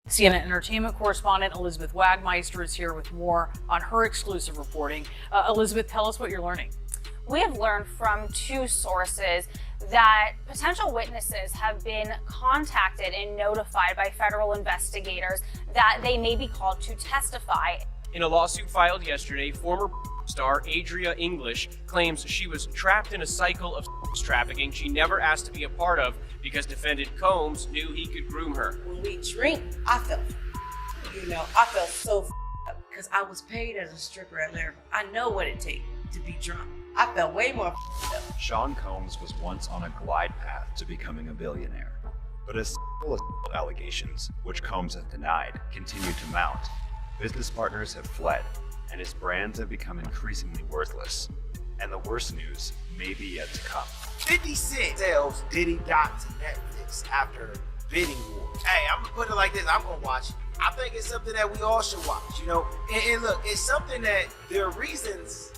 CNN entertainment correspondent Elizabeth Wagmeister is here with more on her exclusive reporting. Elizabeth, tell us what you're learning. We have learned from two sources that potential witnesses have been contacted and notified by federal investigators that they may be called to testify. In a lawsuit filed yesterday, former star Adria English claims she was trapped in a cycle of trafficking she never asked to be a part of because defendant Combs knew he could groom her. When we drink, I felt so up because I was paid as a stripper at Lyrical. I know what it takes to be drunk. I felt way more up. Sean Combs was once on a glide path to becoming a billionaire, but as allegations, which Combs has denied, continue to mount, business partners have fled, and his brands have become increasingly worthless. And the worst news may be yet to come. 50 Cent tells Diddy doc to Netflix after bidding war. Hey, I'm gonna put it like this, I'm gonna watch it. I think it's something that we all should watch, you know? And look, it's something that there are reasons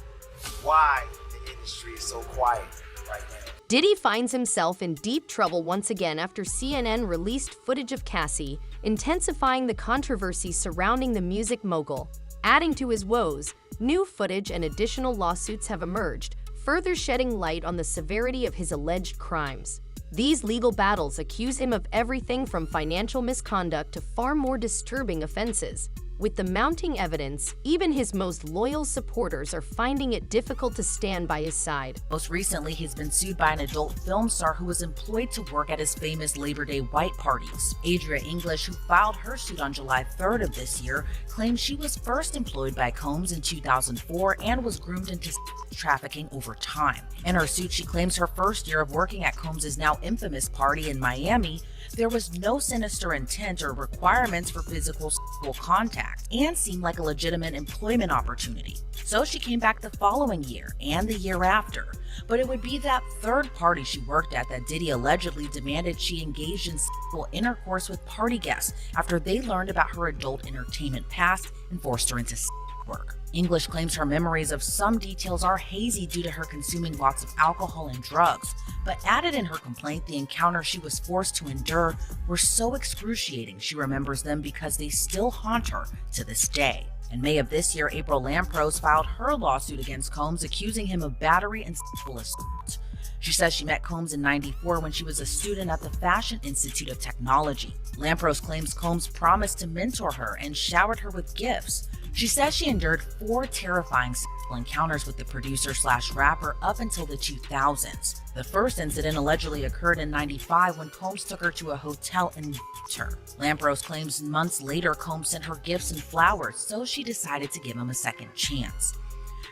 why the industry is so quiet right now. Diddy finds himself in deep trouble once again after CNN released footage of Cassie, intensifying the controversy surrounding the music mogul. Adding to his woes, new footage and additional lawsuits have emerged, further shedding light on the severity of his alleged crimes. These legal battles accuse him of everything from financial misconduct to far more disturbing offenses. With the mounting evidence, even his most loyal supporters are finding it difficult to stand by his side. Most recently, he's been sued by an adult film star who was employed to work at his famous Labor Day white parties. Adria English, who filed her suit on July 3rd of this year, claims she was first employed by Combs in 2004 and was groomed into trafficking over time. In her suit, she claims her first year of working at Combs' now infamous party in Miami, there was no sinister intent or requirements for physical sexual contact, and seemed like a legitimate employment opportunity. So she came back the following year and the year after. But it would be that third party she worked at that Diddy allegedly demanded she engaged in sexual intercourse with party guests after they learned about her adult entertainment past and forced her into sex work. English claims her memories of some details are hazy due to her consuming lots of alcohol and drugs, but added in her complaint the encounters she was forced to endure were so excruciating she remembers them because they still haunt her to this day. In May of this year, April Lamprose filed her lawsuit against Combs, accusing him of battery and sexual assault. She says she met Combs in '94 when she was a student at the Fashion Institute of Technology. Lamprose claims Combs promised to mentor her and showered her with gifts. She says she endured 4 terrifying sexual encounters with the producer/rapper up until the 2000s. The first incident allegedly occurred in '95 when Combs took her to a hotel and raped her. Lamprose claims months later Combs sent her gifts and flowers, so she decided to give him a second chance.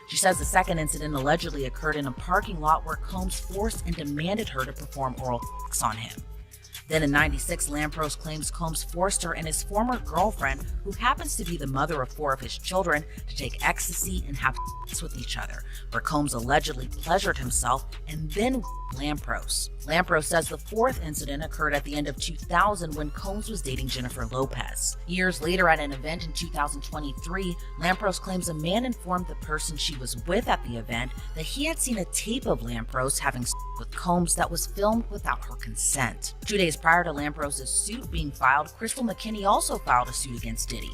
She says the second incident allegedly occurred in a parking lot where Combs forced and demanded her to perform oral sex on him. Then in '96, Lamprose claims Combs forced her and his former girlfriend, who happens to be the mother of 4 of his children, to take ecstasy and have sex with each other, where Combs allegedly pleasured himself and then Lamprose. Lamprose says the 4th incident occurred at the end of 2000 when Combs was dating Jennifer Lopez. Years later, at an event in 2023, Lamprose claims a man informed the person she was with at the event that he had seen a tape of Lamprose having sex with Combs that was filmed without her consent. 2 days prior to Lamprose's suit being filed, Crystal McKinney also filed a suit against Diddy.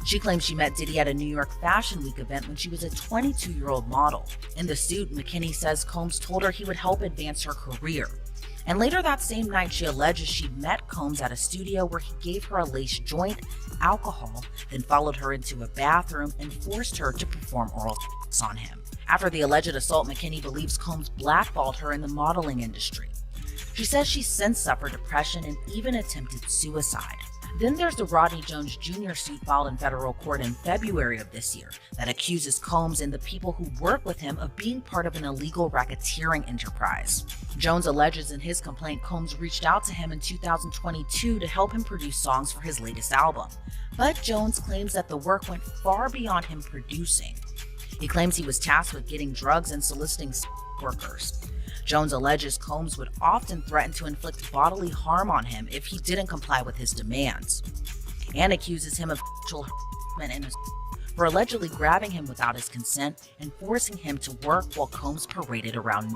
She claims she met Diddy at a New York Fashion Week event when she was a 22-year-old model. In the suit, McKinney says Combs told her he would help advance her career. And later that same night, she alleges she met Combs at a studio where he gave her a lace joint, alcohol, then followed her into a bathroom and forced her to perform oral sex on him. After the alleged assault, McKinney believes Combs blackballed her in the modeling industry. She says she's since suffered depression and even attempted suicide. Then there's the Rodney Jones Jr. suit filed in federal court in February of this year that accuses Combs and the people who work with him of being part of an illegal racketeering enterprise. Jones alleges in his complaint Combs reached out to him in 2022 to help him produce songs for his latest album. But Jones claims that the work went far beyond him producing. He claims he was tasked with getting drugs and soliciting workers. Jones alleges Combs would often threaten to inflict bodily harm on him if he didn't comply with his demands, and accuses him of sexual harassment and for allegedly grabbing him without his consent and forcing him to work while Combs paraded around.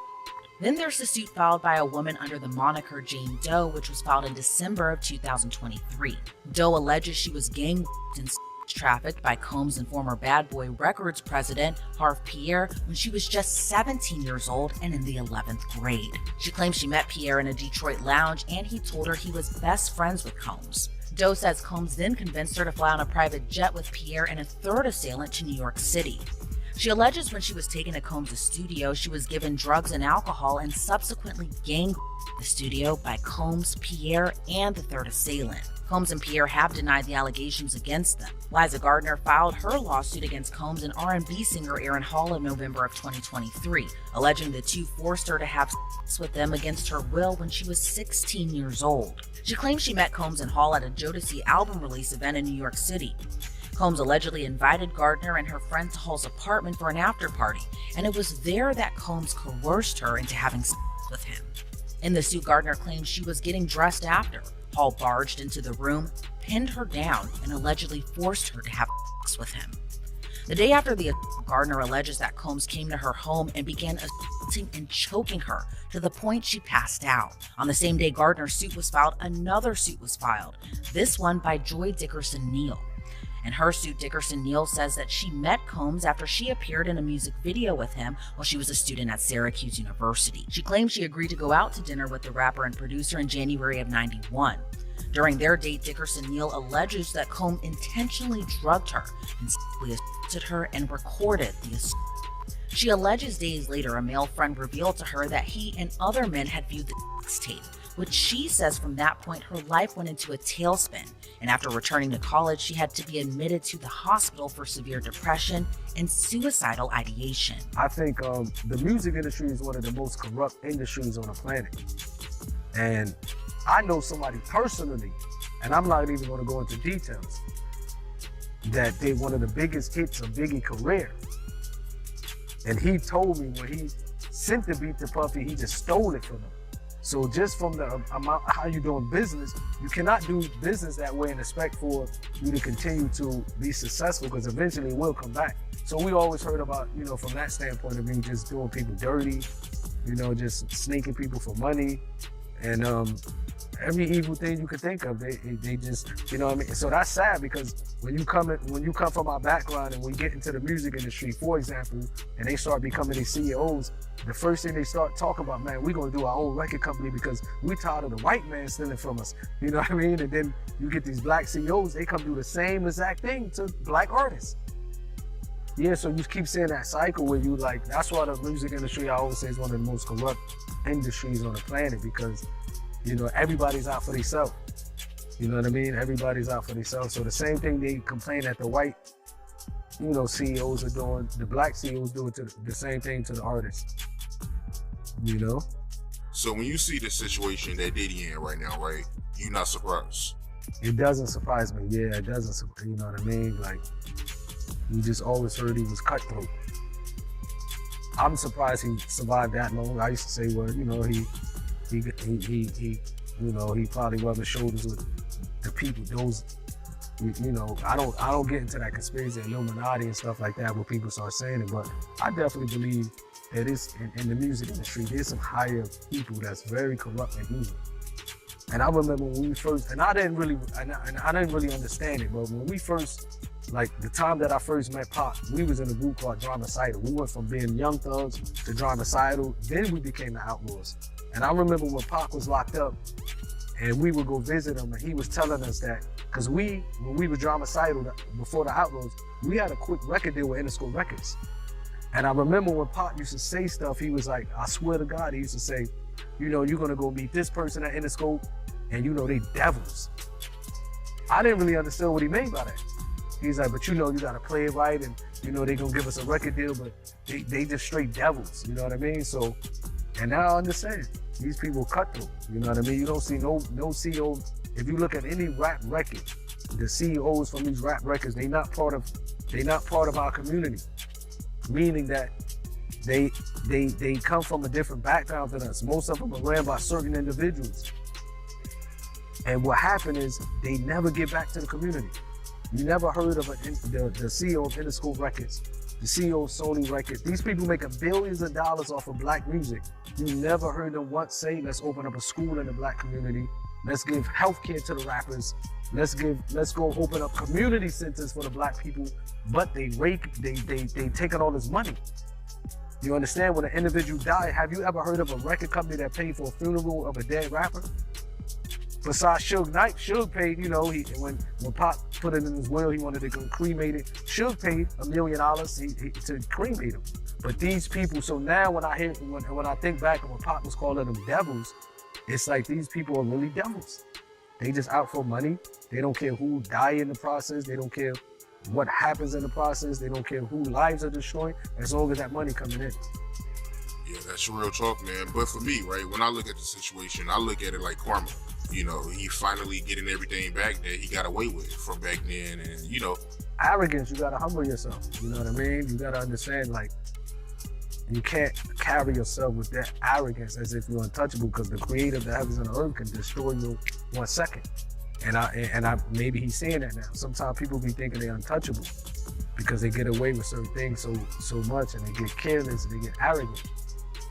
Then there's the suit filed by a woman under the moniker Jane Doe, which was filed in December of 2023. Doe alleges she was gang and trafficked by Combs and former Bad Boy Records president Harve Pierre when she was just 17 years old and in the 11th grade. She claims she met Pierre in a Detroit lounge and he told her he was best friends with Combs. Doe says Combs then convinced her to fly on a private jet with Pierre and a third assailant to New York City. She alleges when she was taken to Combs' studio, she was given drugs and alcohol and subsequently gang the studio by Combs, Pierre, and the third assailant. Combs and Pierre have denied the allegations against them. Liza Gardner filed her lawsuit against Combs and R&B singer Aaron Hall in November of 2023, alleging the two forced her to have sex with them against her will when she was 16 years old. She claims she met Combs and Hall at a Jodeci album release event in New York City. Combs allegedly invited Gardner and her friend to Hall's apartment for an after party, and it was there that Combs coerced her into having sex with him. In the suit, Gardner claims she was getting dressed after. Hall barged into the room, pinned her down, and allegedly forced her to have sex with him. The day after the assault, Gardner alleges that Combs came to her home and began assaulting and choking her to the point she passed out. On the same day Gardner's suit was filed, another suit was filed, this one by Joy Dickerson Neal. In her suit, Dickerson Neal says that she met Combs after she appeared in a music video with him while she was a student at Syracuse University. She claims she agreed to go out to dinner with the rapper and producer in January of '91. During their date, Dickerson Neal alleges that Combs intentionally drugged her and sexually assaulted her and recorded the assault. She alleges days later a male friend revealed to her that he and other men had viewed the sex tape, which she says from that point her life went into a tailspin, and after returning to college she had to be admitted to the hospital for severe depression and suicidal ideation. I think the music industry is one of the most corrupt industries on the planet. And I know somebody personally, and I'm not even going to go into details, that they one of the biggest hits of Biggie's career. And he told me when he sent the beat to Puffy, he just stole it from him. So just from the amount how you doing business, you cannot do business that way and expect for you to continue to be successful, because eventually it will come back. So we always heard about, you know, from that standpoint of view, just doing people dirty, you know, just sneaking people for money, and every evil thing you could think of, they just, you know what I mean? So that's sad, because when you come from our background and we get into the music industry, for example, and they start becoming these CEOs, the first thing they start talking about, man, we're gonna do our own record company because we're tired of the white man stealing from us. You know what I mean? And then you get these black CEOs, they come do the same exact thing to black artists. Yeah, so you keep seeing that cycle where you like, that's why the music industry, I always say, is one of the most corrupt industries on the planet, because, you know, everybody's out for themselves. You know what I mean? Everybody's out for themselves. So the same thing they complain that the white, you know, CEOs are doing, the black CEOs do it to the same thing to the artists. You know? So when you see the situation that Diddy in right now, right, you're not surprised? It doesn't surprise me. Yeah, it doesn't, you know what I mean? Like, you just always heard he was cutthroat. I'm surprised he survived that long. I used to say, well, you know, he you know, he probably rubbed his shoulders with the people. Those, you know, I don't get into that conspiracy, Illuminati and stuff like that, where people start saying it, but I definitely believe that it's in the music industry, there's some higher people that's very corrupt and evil. And I remember when we first, and I didn't really understand it, but when we first, like the time that I first met Pac, we was in a group called Dramacidal. We went from being Young Thugs to Dramacidal, then we became the Outlaws. And I remember when Pac was locked up and we would go visit him, and he was telling us that, because when we were Dramacidal before the Outlaws, we had a quick record deal with Interscope Records. And I remember when Pac used to say stuff, he was like, I swear to God, he used to say, you know, you're gonna go meet this person at Interscope, and you know, they devils. I didn't really understand what he meant by that. He's like, but you know, you gotta play it right, and you know, they gonna give us a record deal, but they just straight devils, you know what I mean? So, and now I understand, these people cutthroat, you know what I mean? You don't see no CEO, if you look at any rap record, the CEOs from these rap records, they not part of our community, meaning that they come from a different background than us. Most of them are ran by certain individuals. And what happened is they never get back to the community. You never heard of the CEO of Interscope Records the CEO of Sony Records. These people making billions of dollars off of black music. You never heard them once say, let's open up a school in the black community. Let's give healthcare to the rappers. Let's go open up community centers for the black people. But they taking all this money. You understand? When an individual died, have you ever heard of a record company that paid for a funeral of a dead rapper? Besides Suge Knight, Suge paid, you know, when Pop put it in his will, he wanted to go cremate it. Suge paid $1 million to cremate him. But these people, so now when I think back of when Pop was calling them devils, it's like these people are really devils. They just out for money. They don't care who die in the process. They don't care what happens in the process. They don't care who lives are destroyed, as long as that money coming in. Yeah, that's real talk, man. But for me, right, when I look at the situation, I look at it like karma. You know, he finally getting everything back that he got away with from back then, and you know. Arrogance, you gotta humble yourself. You know what I mean? You gotta understand, like, you can't carry yourself with that arrogance as if you're untouchable, because the creator of the heavens and the earth can destroy you 1 second. And maybe he's saying that now. Sometimes people be thinking they're untouchable because they get away with certain things so much, and they get careless and they get arrogant.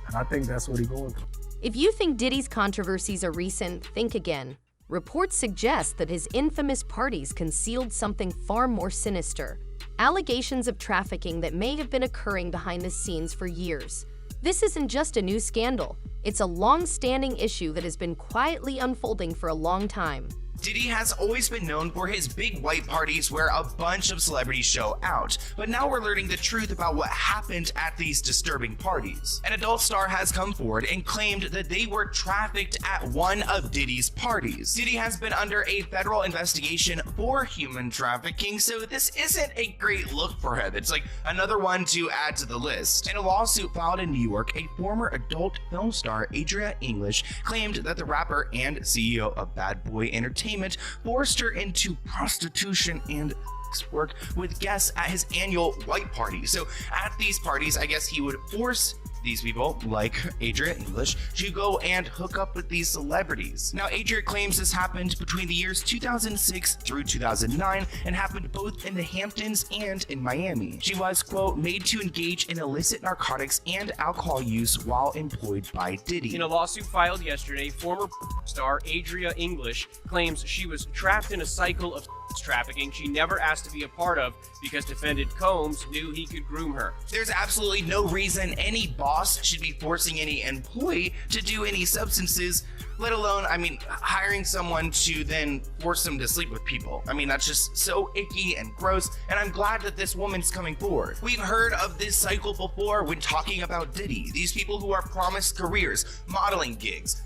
And I think that's what he's going through. If you think Diddy's controversies are recent, think again. Reports suggest that his infamous parties concealed something far more sinister. Allegations of trafficking that may have been occurring behind the scenes for years. This isn't just a new scandal. It's a long-standing issue that has been quietly unfolding for a long time. Diddy has always been known for his big white parties where a bunch of celebrities show out, but now we're learning the truth about what happened at these disturbing parties. An adult star has come forward and claimed that they were trafficked at one of Diddy's parties. Diddy has been under a federal investigation for human trafficking, so this isn't a great look for him. It's like another one to add to the list. In a lawsuit filed in New York, a former adult film star, Adria English, claimed that the rapper and CEO of Bad Boy Entertainment forced her into prostitution and work with guests at his annual white party. So at these parties, I guess he would force these people, like Adria English, to go and hook up with these celebrities. Now, Adria claims this happened between the years 2006 through 2009 and happened both in the Hamptons and in Miami. She was, quote, made to engage in illicit narcotics and alcohol use while employed by Diddy. In a lawsuit filed yesterday, former star Adria English claims she was trapped in a cycle of trafficking she never asked to be a part of because defendant Combs knew he could groom her. There's absolutely no reason any boss should be forcing any employee to do any substances, let alone, hiring someone to then force them to sleep with people. That's just so icky and gross, and I'm glad that this woman's coming forward. We've heard of this cycle before when talking about Diddy. These people who are promised careers, modeling gigs,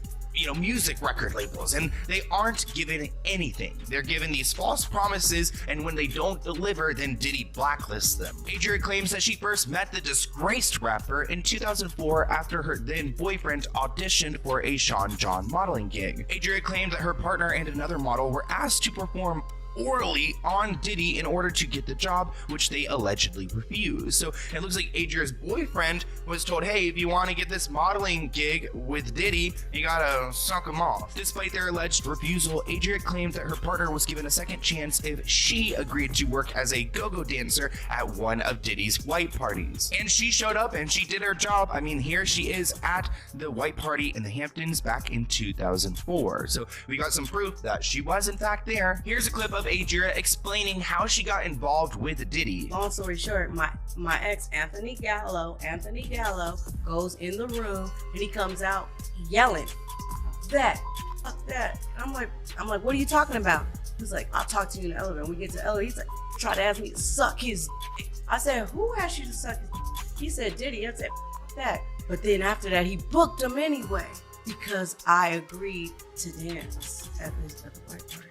music record labels, and they aren't given anything. They're given these false promises, and when they don't deliver, then Diddy blacklists them. Adria claims that she first met the disgraced rapper in 2004 after her then boyfriend auditioned for a Sean John modeling gig. Adria claimed that her partner and another model were asked to perform orally on Diddy in order to get the job, which they allegedly refused. So it looks like Adria's boyfriend was told, hey, if you want to get this modeling gig with Diddy, you gotta suck him off. Despite their alleged refusal, Adria claimed that her partner was given a second chance if she agreed to work as a go-go dancer at one of Diddy's white parties. And she showed up and she did her job. Here she is at the white party in the Hamptons back in 2004. So we got some proof that she was in fact there. Here's a clip of Adria explaining how she got involved with Diddy. Long story short, my ex Anthony Gallo goes in the room and he comes out yelling, fuck that. I'm like, what are you talking about? He's like, I'll talk to you in the elevator. When we get to the elevator, he's like, try to ask me to suck his dick. I said, who asked you to suck his dick? He said, Diddy. I said, fuck that. But then after that, he booked him anyway because I agreed to dance at the white party.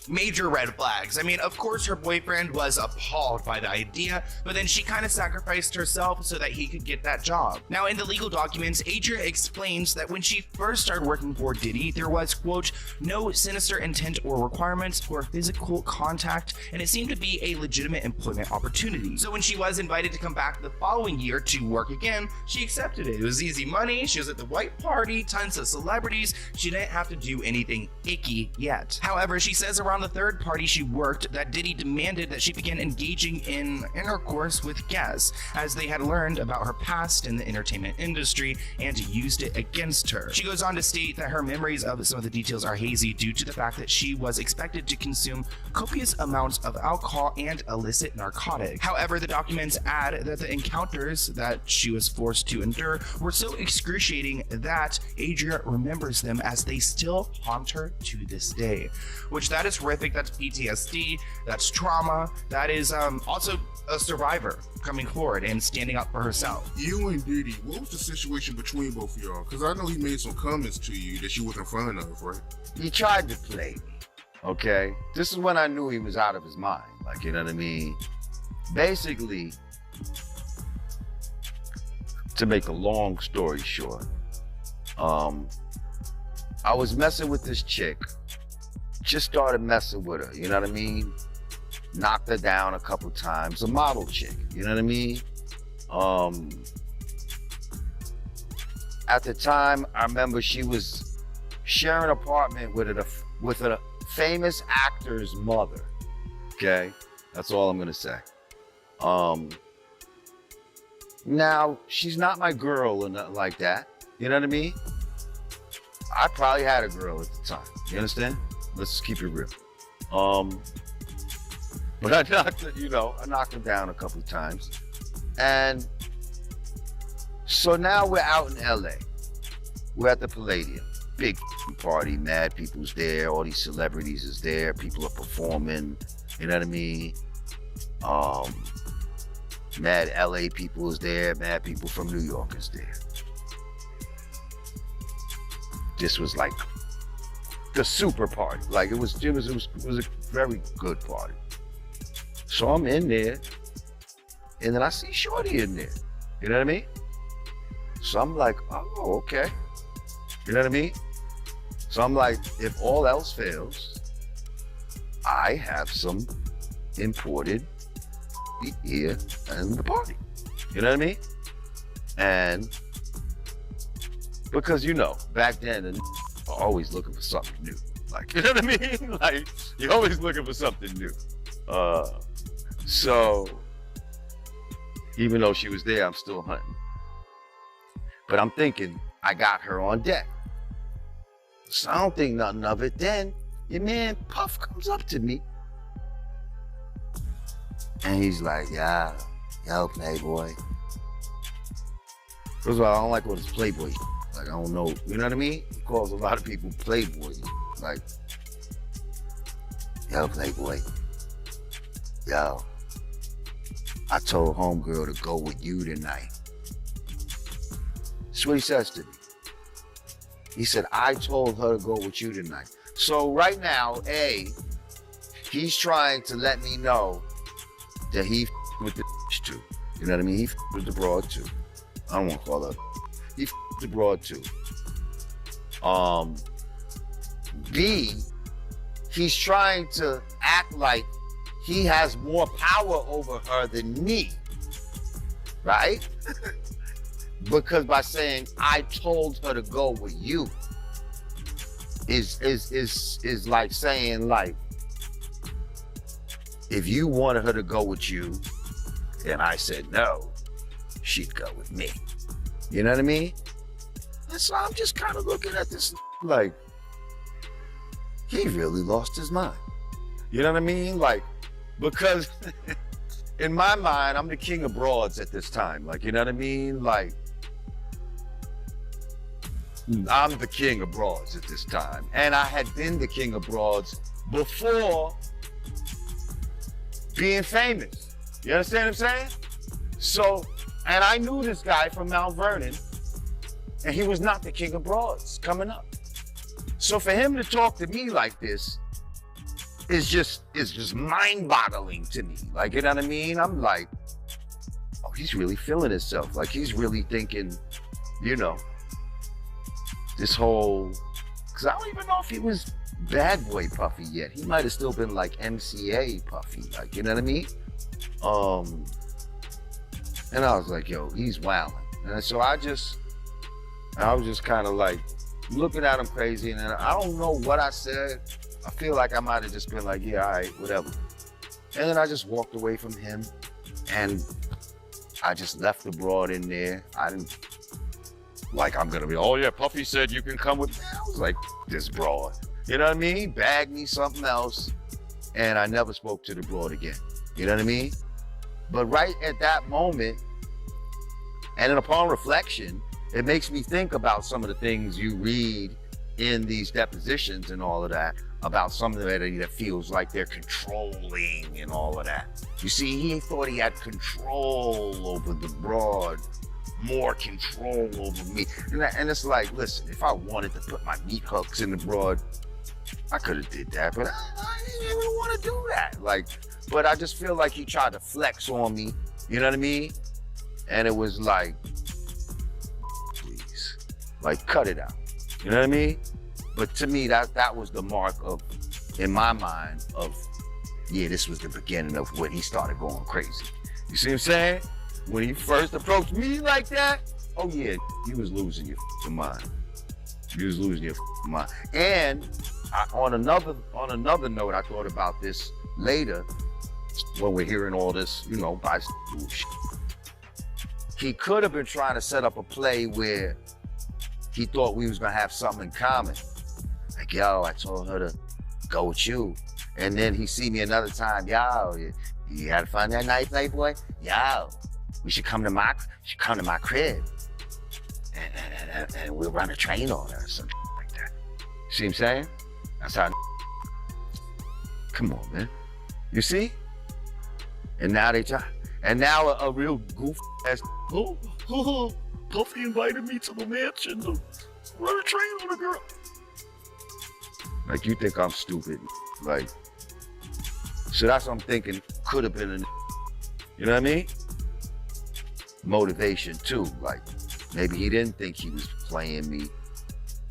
Major red flags. Of course her boyfriend was appalled by the idea, but then she kind of sacrificed herself so that he could get that job. Now, in the legal documents, Adria explains that when she first started working for Diddy, there was, quote, no sinister intent or requirements for physical contact, and it seemed to be a legitimate employment opportunity. So when she was invited to come back the following year to work again, she accepted it. It was easy money, she was at the white party, tons of celebrities, she didn't have to do anything icky yet. However, she says around around the third party she worked that Diddy demanded that she begin engaging in intercourse with guests, as they had learned about her past in the entertainment industry and used it against her. She goes on to state that her memories of some of the details are hazy due to the fact that she was expected to consume copious amounts of alcohol and illicit narcotics. However, the documents add that the encounters that she was forced to endure were so excruciating that Adria remembers them as they still haunt her to this day. Which, that is horrific. That's PTSD, that's trauma, that is also a survivor coming forward and standing up for herself. You and Diddy, what was the situation between both of y'all? Because I know he made some comments to you that you wasn't fond of, right? He tried to play me, okay? This is when I knew he was out of his mind, like, you know what I mean? Basically, to make a long story short, I was messing with this chick, just started messing with her, you know what I mean? Knocked her down a couple times, a model chick, you know what I mean? At the time, I remember she was sharing an apartment with a famous actor's mother, okay? That's all I'm gonna say. Now, she's not my girl or nothing like that, you know what I mean? I probably had a girl at the time, you understand? Let's just keep it real. But I knocked her down a couple of times. And so now we're out in LA. We're at the Palladium. Big party, mad people's there, all these celebrities is there, people are performing, you know what I mean? Mad LA people is there, mad people from New York is there. This was like the super party. Like it was a very good party. So I'm in there, and then I see Shorty in there. You know what I mean? So I'm like, oh, okay. You know what I mean? So I'm like, if all else fails, I have some imported here in the party. You know what I mean? And because back then, the are always looking for something new. Like, you know what I mean? Like, you're always looking for something new. So even though she was there, I'm still hunting. But I'm thinking, I got her on deck. So I don't think nothing of it. Then your man Puff comes up to me. And he's like, yo, Playboy. First of all, I don't like all this Playboy shit. Like, I don't know, you know what I mean? He calls a lot of people Playboy. Like, yo, Playboy. Yo, I told homegirl to go with you tonight. That's what he says to me. He said, I told her to go with you tonight. So right now, he's trying to let me know that he with the too. You know what I mean? He with the broad too. I don't want to call her. He the broad too. B, he's trying to act like he has more power over her than me, right? Because by saying I told her to go with you is like saying, like, if you wanted her to go with you and I said no, she'd go with me. You know what I mean? And so I'm just kind of looking at this like, he really lost his mind. You know what I mean? Like, because in my mind, I'm the king of broads at this time. Like, you know what I mean? Like, I'm the king of broads at this time. And I had been the king of broads before being famous. You understand what I'm saying? So, and I knew this guy from Mount Vernon, and he was not the king of broads coming up. So for him to talk to me like this is just mind-boggling to me. Like, you know what I mean? I'm like, oh, he's really feeling himself. Like, he's really thinking, this whole, because I don't even know if he was bad boy Puffy yet. He might have still been like MCA Puffy, like, you know what I mean? And I was like, yo, he's wilding. And so I was just kind of like looking at him crazy, and I don't know what I said. I feel like I might have just been like, yeah, all right, whatever. And then I just walked away from him, and I just left the broad in there. I didn't, like, I'm gonna be, oh yeah, Puffy said you can come with me. I was like, this broad. You know what I mean? Bag me something else. And I never spoke to the broad again. You know what I mean? But right at that moment, and then upon reflection, it makes me think about some of the things you read in these depositions and all of that, about somebody that feels like they're controlling and all of that. You see, he thought he had control over the broad, more control over me. And it's like, listen, if I wanted to put my meat hooks in the broad, I could have did that, but I didn't even want to do that. Like, but I just feel like he tried to flex on me, you know what I mean? And it was like, please, like, cut it out. You know what I mean? But to me, that was the mark of, in my mind, of, yeah, this was the beginning of when he started going crazy. You see what I'm saying? When he first approached me like that, oh yeah, you was losing your mind. You was losing your mind. And on another note, I thought about this later when we're hearing all this, you know, by shit. He could have been trying to set up a play where he thought we was gonna have something in common. Like, yo, I told her to go with you. And then he see me another time, yo, you had fun that night, Playboy? Yo, we should come to my crib. And we'll run a train on her or something like that. See what I'm saying? That's how. Come on, man. You see? And now they try. And now a real goof ass. Oh, Puffy invited me to the mansion to run a train on a girl. Like, you think I'm stupid. Like, so that's what I'm thinking. Could have been you know what I mean? Motivation too. Like, maybe he didn't think he was playing me.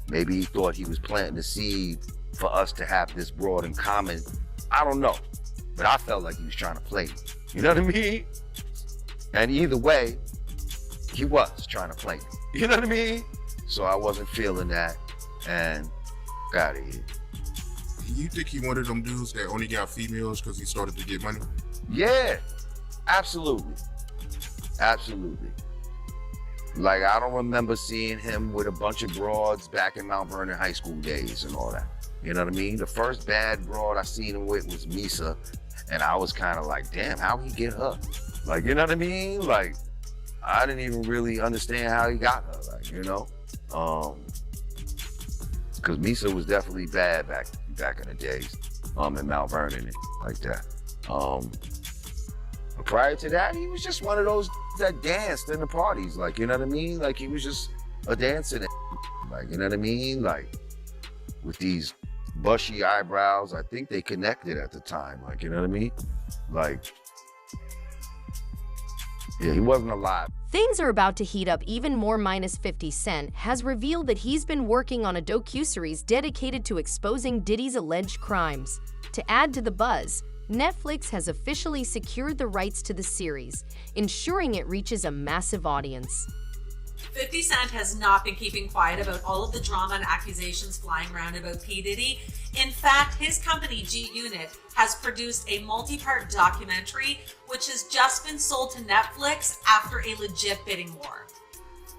Maybe he thought he was planting the seed for us to have this broad in common. I don't know. But I felt like he was trying to play me. You know what I mean? And either way, he was trying to play me. You know what I mean? So I wasn't feeling that and got it. You think he one of them dudes that only got females because he started to get money? Yeah, absolutely. Absolutely. Like, I don't remember seeing him with a bunch of broads back in Mount Vernon high school days and all that. You know what I mean? The first bad broad I seen him with was Misa, and I was kind of like, damn, how he get her? Like, you know what I mean? Like, I didn't even really understand how he got her, like, you know? Because Misa was definitely bad back in the days, in Mount Vernon and like that. Prior to that, he was just one of those that danced in the parties, like, you know what I mean? Like, he was just a dancer, like, you know what I mean? Like, with these bushy eyebrows, I think they connected at the time, like, you know what I mean? Like, yeah, he wasn't alive. Things are about to heat up even more. Minus 50 Cent has revealed that he's been working on a docuseries dedicated to exposing Diddy's alleged crimes. To add to the buzz, Netflix has officially secured the rights to the series, ensuring it reaches a massive audience. 50 Cent has not been keeping quiet about all of the drama and accusations flying around about P. Diddy. In fact, his company, G Unit, has produced a multi-part documentary which has just been sold to Netflix after a legit bidding war.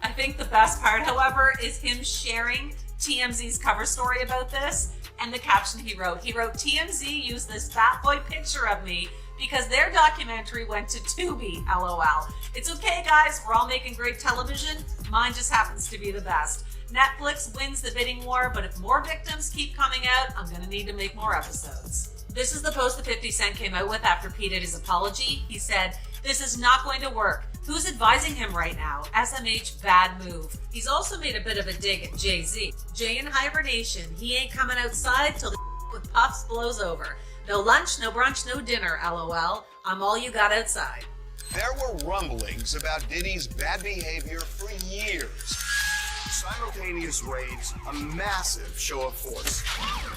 I think the best part, however, is him sharing TMZ's cover story about this and the caption he wrote. He wrote, TMZ used this fat boy picture of me because their documentary went to Tubi, LOL. It's okay, guys, we're all making great television. Mine just happens to be the best. Netflix wins the bidding war, but if more victims keep coming out, I'm gonna need to make more episodes. This is the post that 50 Cent came out with after P. Diddy's apology. He said, this is not going to work. Who's advising him right now? SMH, bad move. He's also made a bit of a dig at Jay-Z. Jay in hibernation. He ain't coming outside till the with puffs blows over. No lunch, no brunch, no dinner, LOL. I'm all you got outside. There were rumblings about Diddy's bad behavior for years. Simultaneous raids, a massive show of force.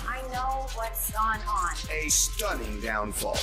I know what's gone on. A stunning downfall.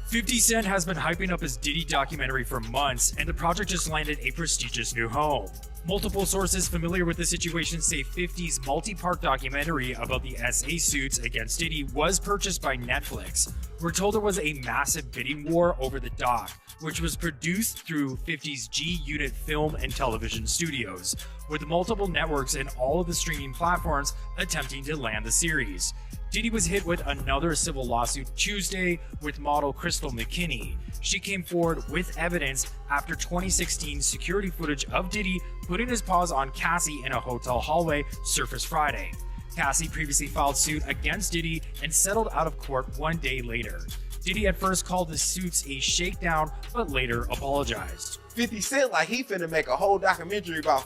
50 Cent has been hyping up his Diddy documentary for months, and the project just landed a prestigious new home. Multiple sources familiar with the situation say 50's multi-part documentary about the SA suits against Diddy was purchased by Netflix. We're told there was a massive bidding war over the doc, which was produced through 50's G-Unit film and television studios, with multiple networks and all of the streaming platforms attempting to land the series. Diddy was hit with another civil lawsuit Tuesday with model Crystal McKinney. She came forward with evidence after 2016 security footage of Diddy putting his paws on Cassie in a hotel hallway surfaced Friday. Cassie previously filed suit against Diddy and settled out of court 1 day later. Diddy at first called the suits a shakedown, but later apologized. 50 Cent like he finna make a whole documentary about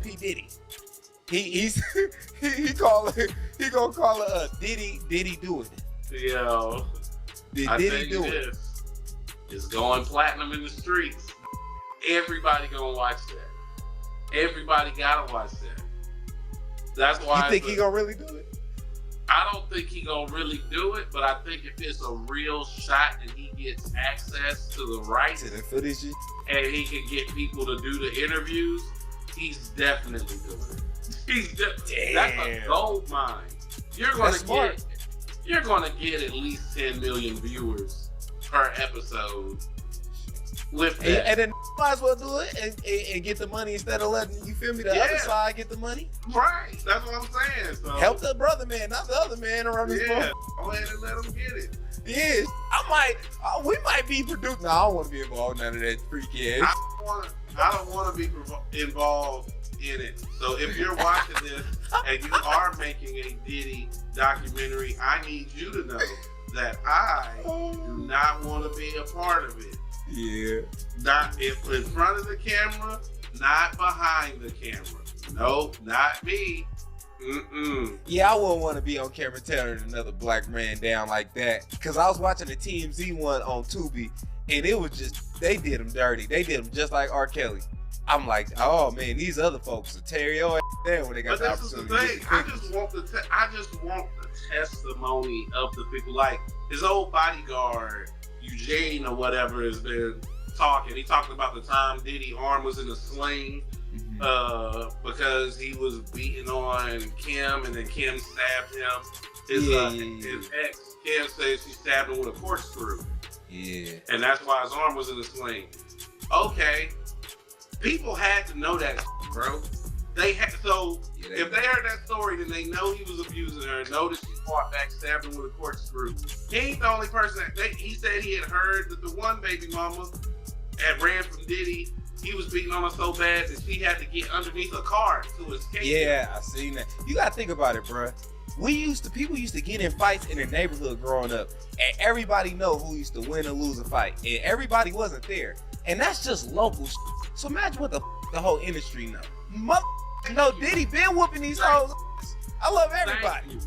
P. Diddy. He gonna call it Diddy doing it. Yo, I Diddy tell you do it. this, it's going platinum in the streets. Everybody gonna watch that. Everybody gotta watch that. That's why. You think he gonna really do it? I don't think he gonna really do it, but I think if it's a real shot and he gets access to the rights, To the footage. and he can get people to do the interviews, he's definitely doing it. That's a gold mine. You're gonna get at least 10 million viewers per episode with that. And then might as well do it and get the money instead of letting, you feel me, the other side get the money. Right, that's what I'm saying. So Help the brother man, not the other man around this yeah, phone. go ahead and let him get it. Yeah, we might be produced. No, I don't want to be involved in none of that freaky ass. I don't want to be involved in it. So if you're watching this and you are making a Diddy documentary, I need you to know that I do not want to be a part of it. Yeah. Not if in front of the camera, not behind the camera. Nope, not me. Yeah, I wouldn't want to be on camera tearing another black man down like that. Because I was watching the TMZ one on Tubi, and it was just, they did him dirty. They did him just like R. Kelly. I'm like, oh man, these other folks will tear your ass down when they got But the this is the opportunity. thing. I just want the testimony of the people. Like his old bodyguard, Eugene or whatever, has been talking. He talked about the time Diddy's arm was in a sling because he was beating on Kim, and then Kim stabbed him. His ex, Kim, says she stabbed him with a corkscrew. Yeah. And that's why his arm was in a sling. Okay. People had to know that, bro. They had if they heard that story, then they know he was abusing her. Know that she fought back, stabbed him with a corkscrew. He ain't the only person. He said he had heard that the one baby mama had ran from Diddy. He was beating on her so bad that she had to get underneath a car to escape. Yeah, I seen that. You gotta think about it, bro. People used to get in fights in the neighborhood growing up, and everybody know who used to win or lose a fight, and everybody wasn't there, and that's just local. So imagine what the whole industry know. Diddy been whooping these hoes. I love everybody.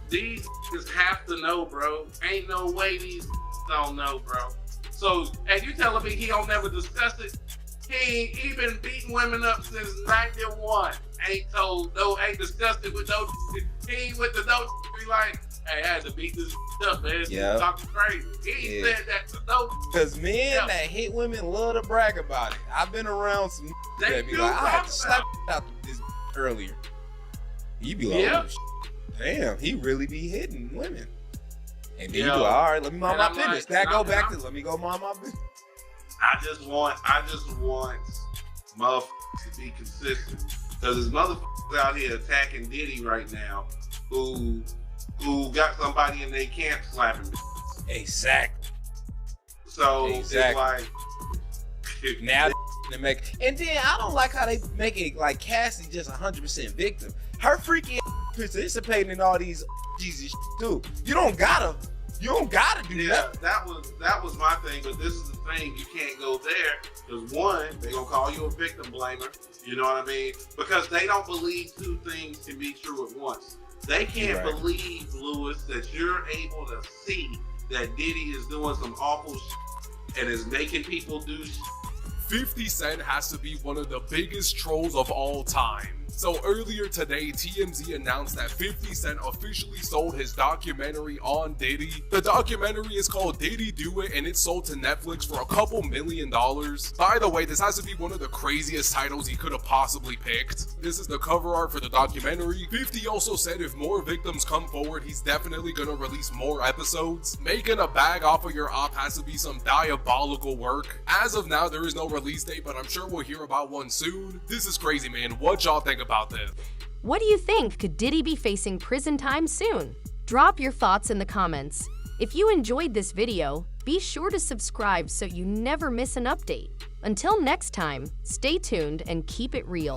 These just have to know, bro. Ain't no way these don't know, bro. So, and you telling me he don't never discuss it? He been beating women up since 91. Ain't discussed it with no. He ain't with the no. Be like, hey, I had to beat this up, man. Yeah. Talking crazy. He ain't said that to no. Cause men that hit women love to brag about it. I've been around some that be like, I had to slap out this earlier. You be like, oh, damn, he really be hitting women. And then you go, all right, let me mind my business. That go back to let me go mind my business. I just want motherfuckers to be consistent. Cause there's motherfuckers out here attacking Diddy right now who got somebody in their camp slapping bitches. Exactly. So it's like now they make, and then I don't like how they make it like Cassie just 100% victim. Her freaky participating in all these Jesus too. You don't gotta do that. That was my thing, but this is the thing, you can't go there because one, they're gonna call you a victim blamer. You know what I mean? Because they don't believe two things can be true at once. They can't believe, Lewis, that you're able to see that Diddy is doing some awful shit and is making people do shit. 50 Cent has to be one of the biggest trolls of all time. So earlier today, TMZ announced that 50 Cent officially sold his documentary on Diddy. The documentary is called Diddy Do It, and it's sold to Netflix for a couple $1 million. By the way, this has to be one of the craziest titles he could have possibly picked. This is the cover art for the documentary. 50 also said if more victims come forward, he's definitely gonna release more episodes. Making a bag off of your op has to be some diabolical work. As of now, there is no release date, but I'm sure we'll hear about one soon. This is crazy, man. What y'all think about this? What do you think? Could Diddy be facing prison time soon? Drop your thoughts in the comments. If you enjoyed this video, be sure to subscribe so you never miss an update. Until next time, stay tuned and keep it real.